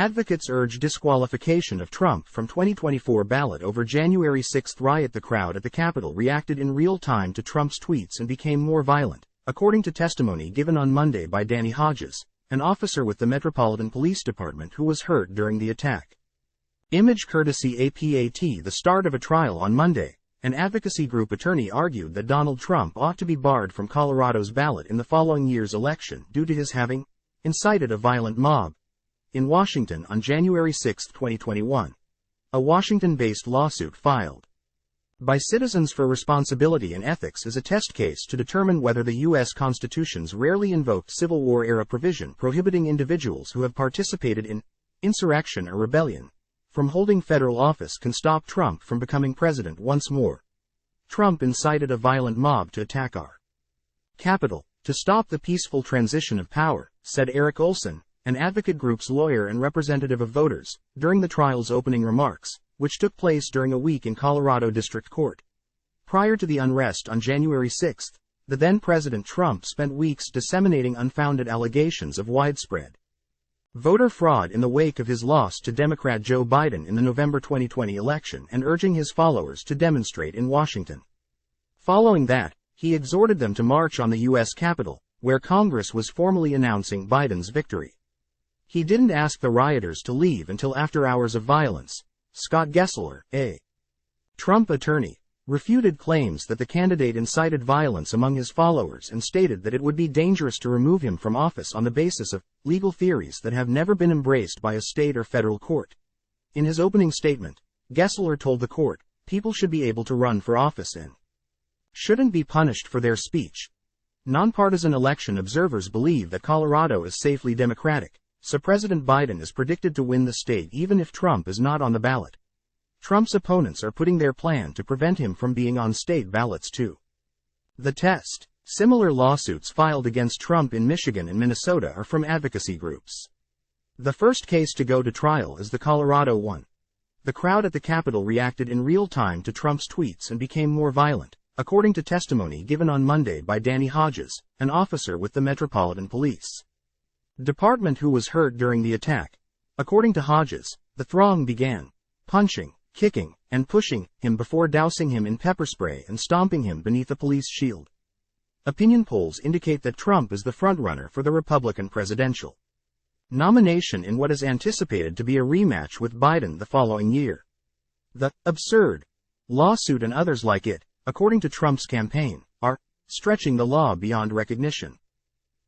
Advocates urge disqualification of Trump from 2024 ballot over January 6 riot. The crowd at the Capitol reacted in real time to Trump's tweets and became more violent, according to testimony given on Monday by Danny Hodges, an officer with the Metropolitan Police Department who was hurt during the attack. Image courtesy APAT. The start of a trial on Monday, an advocacy group attorney argued that Donald Trump ought to be barred from Colorado's ballot in the following year's election due to his having incited a violent mob in Washington on January 6, 2021. A Washington-based lawsuit filed by Citizens for Responsibility and Ethics is a test case to determine whether the U.S. Constitution's rarely invoked Civil War-era provision prohibiting individuals who have participated in insurrection or rebellion from holding federal office can stop Trump from becoming president once more. Trump incited a violent mob to attack our Capitol to stop the peaceful transition of power, said Eric Olson, an advocate group's lawyer and representative of voters, during the trial's opening remarks, which took place during a week in Colorado District Court. Prior to the unrest on January 6, the then-President Trump spent weeks disseminating unfounded allegations of widespread voter fraud in the wake of his loss to Democrat Joe Biden in the November 2020 election and urging his followers to demonstrate in Washington. Following that, he exhorted them to march on the U.S. Capitol, where Congress was formally announcing Biden's victory. He didn't ask the rioters to leave until after hours of violence. Scott Gessler, a Trump attorney, refuted claims that the candidate incited violence among his followers and stated that it would be dangerous to remove him from office on the basis of legal theories that have never been embraced by a state or federal court. In his opening statement, Gessler told the court, people should be able to run for office and shouldn't be punished for their speech. Nonpartisan election observers believe that Colorado is safely Democratic, so President Biden is predicted to win the state even if Trump is not on the ballot. Trump's opponents are putting their plan to prevent him from being on state ballots too. The test. Similar lawsuits filed against Trump in Michigan and Minnesota are from advocacy groups. The first case to go to trial is the Colorado one. The crowd at the Capitol reacted in real time to Trump's tweets and became more violent, according to testimony given on Monday by Danny Hodges, an officer with the Metropolitan Police Department who was hurt during the attack. According to Hodges, the throng began punching, kicking, and pushing him before dousing him in pepper spray and stomping him beneath a police shield. Opinion polls indicate that Trump is the frontrunner for the Republican presidential nomination in what is anticipated to be a rematch with Biden the following year. The absurd lawsuit and others like it, according to Trump's campaign, are stretching the law beyond recognition.